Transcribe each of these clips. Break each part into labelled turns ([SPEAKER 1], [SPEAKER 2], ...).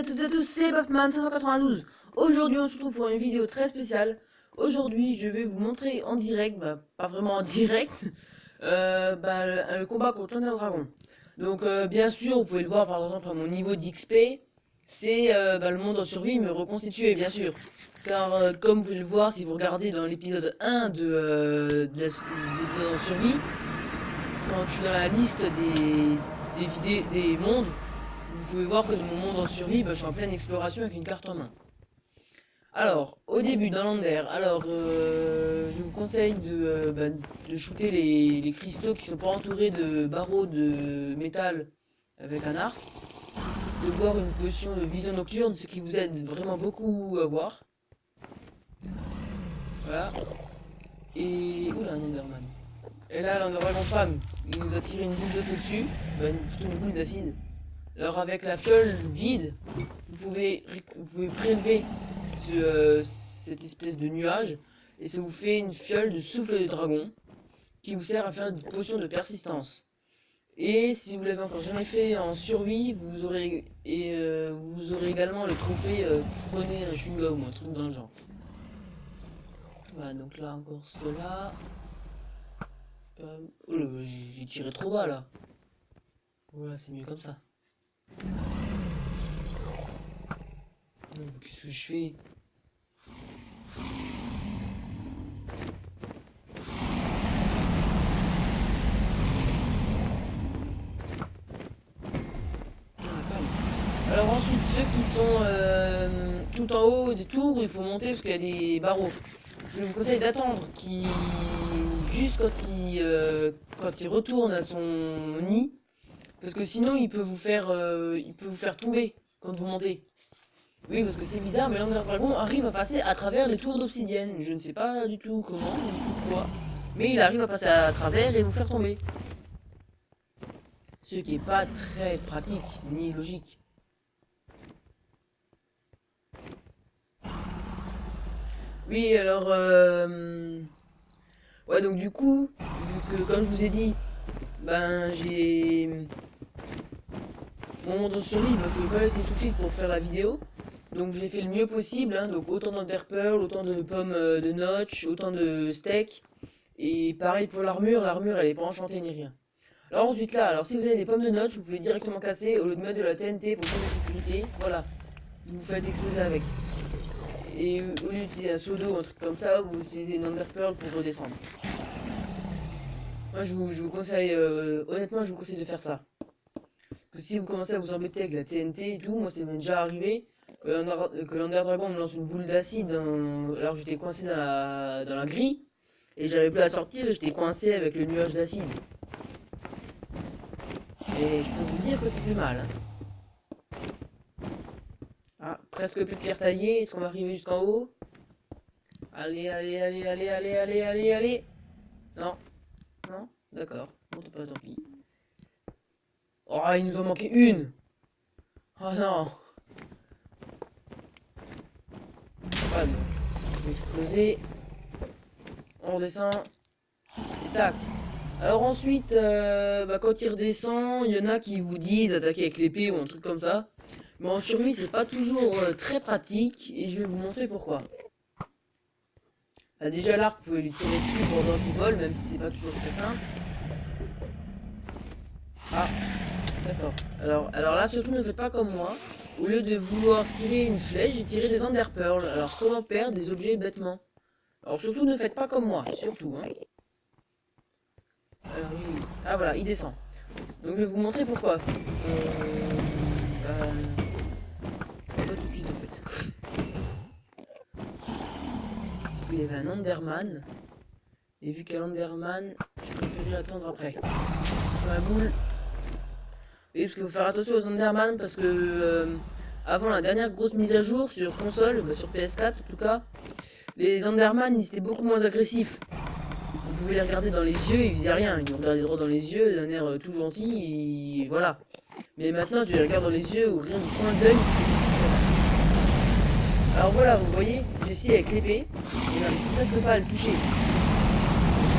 [SPEAKER 1] à toutes et à tous, c'est Batman592. Aujourd'hui, on se retrouve pour une vidéo très spéciale. Aujourd'hui, je vais vous montrer en direct, pas vraiment en direct, le combat contre l'Under Dragon. Donc, bien sûr, vous pouvez le voir par exemple à mon niveau d'XP, c'est le monde en survie me reconstitué, bien sûr. Car, comme vous pouvez le voir, si vous regardez dans l'épisode 1 de l'épisode en survie, quand je suis dans la liste des mondes, vous pouvez voir que dans mon monde en survie, je suis en pleine exploration avec une carte en main. Alors, au début, dans l'Under, je vous conseille de shooter les cristaux qui sont pas entourés de barreaux de métal avec un arc, de boire une potion de vision nocturne, ce qui vous aide vraiment beaucoup à voir. Voilà. Et... Oula, un Enderman. Et là, l'Enderdragon femme, il nous a tiré une boule de feu dessus, plutôt une boule d'acide. Alors avec la fiole vide, vous pouvez prélever cette espèce de nuage et ça vous fait une fiole de souffle de dragon qui vous sert à faire une potion de persistance. Et si vous l'avez encore jamais fait en survie, vous aurez également le trophée trôner un chewing-gum ou un truc dans le genre. Voilà, donc là encore cela. Oh là, j'ai tiré trop bas là. Voilà, c'est mieux comme ça. Qu'est-ce que je fais? Alors ensuite, ceux qui sont tout en haut des tours, il faut monter parce qu'il y a des barreaux. Je vous conseille d'attendre juste quand il retourne à son nid, parce que sinon il peut vous faire tomber quand vous montez. Oui, parce que c'est bizarre, mais l'Under Dragon arrive à passer à travers les tours d'obsidienne. Je ne sais pas du tout comment, ni pourquoi, mais il arrive à passer à travers et vous faire tomber. Ce qui est pas très pratique, ni logique. Oui, alors, ouais, donc du coup, vu que, comme je vous ai dit, j'ai mon monde en survie, je vais pas essayer tout de suite pour faire la vidéo. Donc j'ai fait le mieux possible, hein, donc autant d'enderpearl, autant de pommes de notch, autant de steak. Et pareil pour l'armure, elle est pas enchantée ni rien. Alors ensuite là, alors si vous avez des pommes de notch, vous pouvez directement casser au lieu de mettre de la TNT pour plus de sécurité. Voilà, vous vous faites exploser avec. Et au lieu d'utiliser un seau d'eau ou un truc comme ça, vous utilisez une enderpearl pour redescendre. Moi je vous conseille, honnêtement je vous conseille de faire ça. Parce que si vous commencez à vous embêter avec la TNT et tout, moi ça m'est déjà arrivé que l'Under Dragon me lance une boule d'acide alors que j'étais coincé dans la grille. Et j'avais plus à sortir et j'étais coincé avec le nuage d'acide. Et je peux vous dire que ça fait mal. Ah, presque plus de pierre taillée. Est-ce qu'on va arriver jusqu'en haut? Allez, allez, allez, allez, allez, allez, allez, allez. Non. Non? D'accord. Bon, pas, tant pis. Oh, il nous en manquait une. Oh non. Ah non. Je vais exploser. On redescend. Et tac. Alors ensuite, quand il redescend, il y en a qui vous disent attaquer avec l'épée ou un truc comme ça. Mais en survie, c'est pas toujours très pratique et je vais vous montrer pourquoi. Déjà l'arc, vous pouvez lui tirer dessus pendant qu'il vole, même si c'est pas toujours très simple. Ah, d'accord. Alors là, surtout ne faites pas comme moi. Au lieu de vouloir tirer une flèche, j'ai tiré des enderpearls. Alors comment perdre des objets bêtement? Alors surtout ne faites pas comme moi, surtout, hein. Alors, ah voilà, il descend. Donc je vais vous montrer pourquoi. Pas tout de suite en fait. Parce qu'il y avait un Enderman. Et vu qu'il y a l'Enderman, je préférais attendre après. Dans la boule. Oui, parce qu'il faut faire attention aux Enderman parce que avant la dernière grosse mise à jour sur console, sur PS4 en tout cas, les Enderman ils étaient beaucoup moins agressifs. Vous pouvez les regarder dans les yeux, ils faisaient rien. Ils vous regardaient droit dans les yeux, d'un air tout gentil, et voilà. Mais maintenant, tu les regardes dans les yeux, ou rien du coin d'œil. Alors voilà, vous voyez, j'essaie avec l'épée, et n'arrive presque pas à le toucher.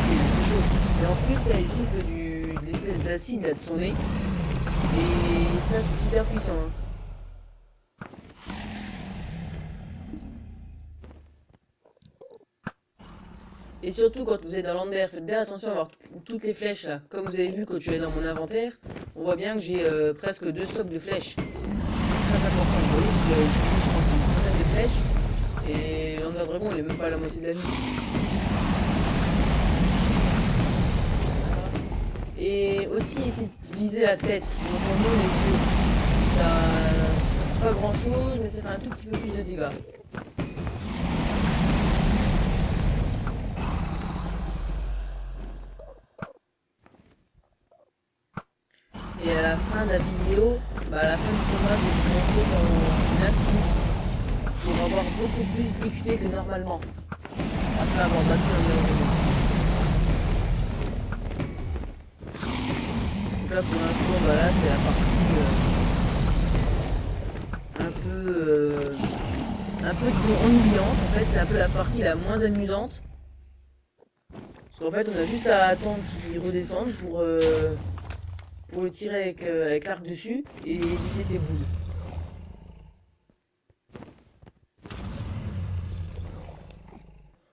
[SPEAKER 1] C'est chaud. Et en plus, là, il souffle de l'espèce d'acide de son nez. Et ça, c'est super puissant. Hein. Et surtout quand vous êtes dans l'Ander, faites bien attention à avoir toutes les flèches là. Comme vous avez vu quand je suis allé dans mon inventaire, on voit bien que j'ai presque 2 stocks de flèches. Très important, vous voyez, j'ai je pense une trentaine de flèches. Et l'Under Dragon il est même pas à la moitié de la vie. Et aussi essayer de viser la tête, donc en gros les yeux. Ça fait pas grand chose, mais ça fait un tout petit peu plus de dégâts. Et à la fin de la vidéo, à la fin du combat, je vais vous montrer une astuce pour avoir beaucoup plus d'XP que normalement. Après avoir battu un environnement. Donc là pour l'instant, là c'est la partie un peu ennuyante. En fait c'est un peu la partie la moins amusante. Parce qu'en fait on a juste à attendre qu'il redescende pour le tirer avec l'arc dessus et éviter ses boules.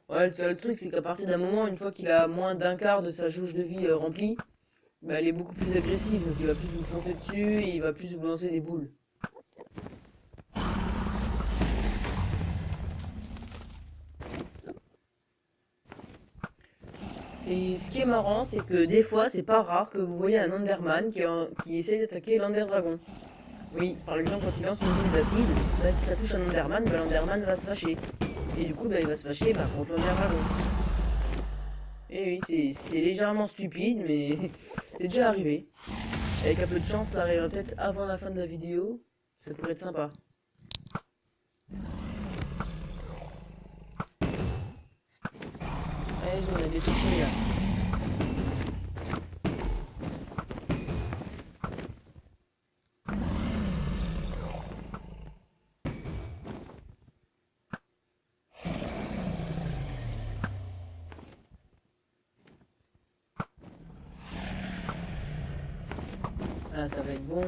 [SPEAKER 1] Ouais, le seul truc, c'est qu'à partir d'un moment, une fois qu'il a moins d'un quart de sa jauge de vie remplie, elle est beaucoup plus agressive, donc il va plus vous foncer dessus et il va plus vous lancer des boules. Et ce qui est marrant, c'est que des fois, c'est pas rare que vous voyez un Enderman qui essaie d'attaquer l'Ender Dragon. Oui, par exemple, quand il lance une boule d'acide, si ça touche un Enderman, l'Enderman va se fâcher. Et du coup, il va se fâcher contre l'Ender Dragon. Et oui, c'est légèrement stupide, mais c'est déjà arrivé. Avec un peu de chance, ça arrivera peut-être avant la fin de la vidéo. Ça pourrait être sympa. Allez, on a des tout fini là. Ah, ça va être bon.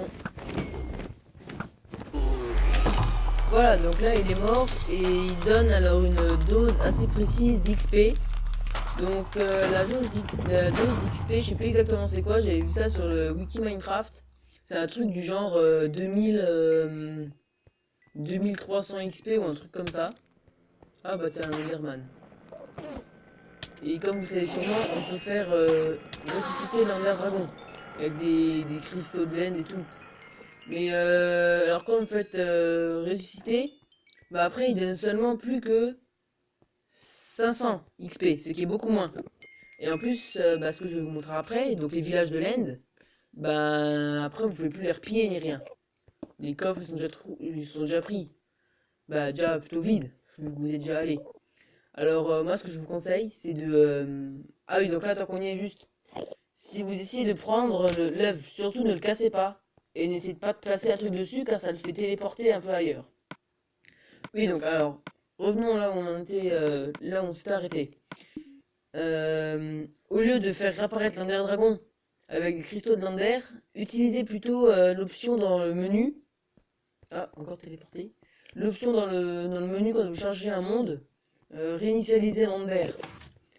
[SPEAKER 1] Voilà, donc là il est mort et il donne alors une dose assez précise d'XP. Donc la dose d'XP, je sais plus exactement c'est quoi, j'avais vu ça sur le wiki Minecraft. C'est un truc du genre 2300 XP ou un truc comme ça. Ah bah t'es un Enderman. Et comme vous savez sûrement, on peut faire ressusciter l'Ender Dragon. Avec des cristaux de laine et tout. Mais alors quand vous faites ressusciter, après il donne seulement plus que 500 XP, ce qui est beaucoup moins. Et en plus, ce que je vais vous montrer après, donc les villages de l'End, après vous pouvez plus les repiller ni rien. Les coffres ils sont déjà pris. Déjà plutôt vides, vu que vous êtes déjà allé. Alors moi ce que je vous conseille, c'est de... Ah oui, donc là tant qu'on y est juste, si vous essayez de prendre l'œuf, surtout ne le cassez pas. Et n'essayez pas de placer un truc dessus car ça le fait téléporter un peu ailleurs. Oui, donc alors, revenons là où on en était, là où on s'était arrêté. Au lieu de faire réapparaître l'Ender Dragon avec des cristaux de l'Ender, utilisez plutôt l'option dans le menu. Ah, encore téléporté. L'option dans le menu quand vous chargez un monde, réinitialiser l'Ender.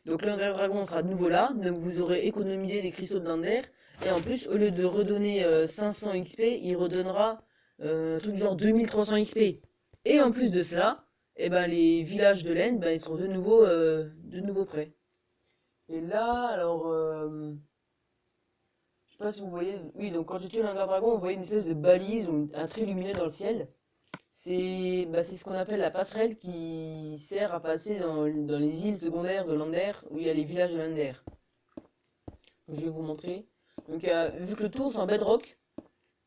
[SPEAKER 1] Donc l'Ender Dragon sera de nouveau là, donc vous aurez économisé des cristaux de l'Ender. Et en plus, au lieu de redonner 500 XP, il redonnera un truc genre 2300 XP. Et en plus de cela, les villages de l'End, ils seront de nouveau prêts. Et là, alors, je sais pas si vous voyez, oui, donc quand j'ai tué l'Ender Dragon, on voyait une espèce de balise ou un trait lumineux dans le ciel. C'est ce qu'on appelle la passerelle qui sert à passer dans les îles secondaires de l'Ender, où il y a les villages de l'Ender. Je vais vous montrer. Donc, vu que le tour c'est en bedrock,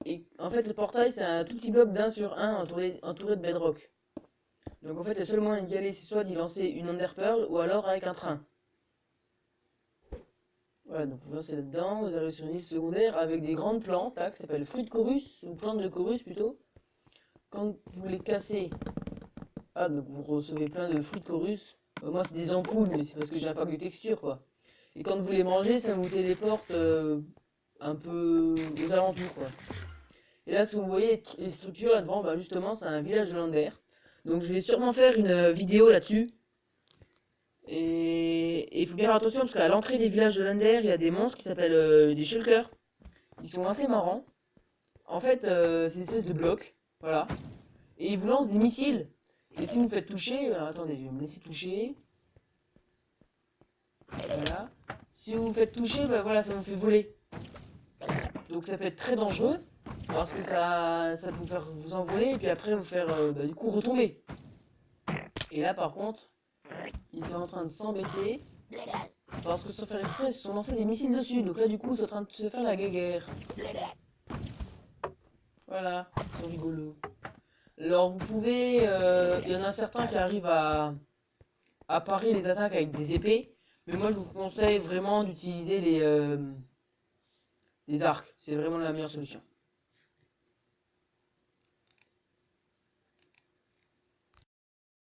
[SPEAKER 1] et en fait le portail c'est un tout petit bloc d'1 sur 1 entouré de bedrock. Donc en fait le seul moyen d'y aller c'est soit d'y lancer une Ender Pearl ou alors avec un train. Voilà, donc vous lancez là-dedans, vous arrivez sur une île secondaire avec des grandes plantes là, qui s'appellent fruits de Chorus, ou plantes de Chorus plutôt. Quand vous les cassez, donc vous recevez plein de fruits de Chorus. Moi c'est des ampoules, mais c'est parce que j'ai un pack de texture quoi. Et quand vous les mangez, ça vous téléporte un peu aux alentours quoi. Et là, si vous voyez les structures là devant, justement, c'est un village de l'Ender. Donc je vais sûrement faire une vidéo là-dessus. Et il faut bien faire attention parce qu'à l'entrée des villages de l'Under, il y a des monstres qui s'appellent des shulkers. Ils sont assez marrants. En fait, c'est des espèces de blocs. Voilà. Et ils vous lancent des missiles. Et si vous faites toucher, attendez, je vais me laisser toucher. Voilà. Si vous vous faites toucher, bah voilà, ça vous fait voler. Donc ça peut être très dangereux parce que ça peut vous faire vous envoler et puis après vous faire du coup retomber. Et là par contre, ils sont en train de s'embêter parce que sans faire exprès, ils se sont lancés des missiles dessus. Donc là du coup, ils sont en train de se faire la guéguerre. Voilà, c'est rigolo. Alors vous pouvez, il y en a certains qui arrivent à parer les attaques avec des épées, mais moi je vous conseille vraiment d'utiliser les arcs. C'est vraiment la meilleure solution.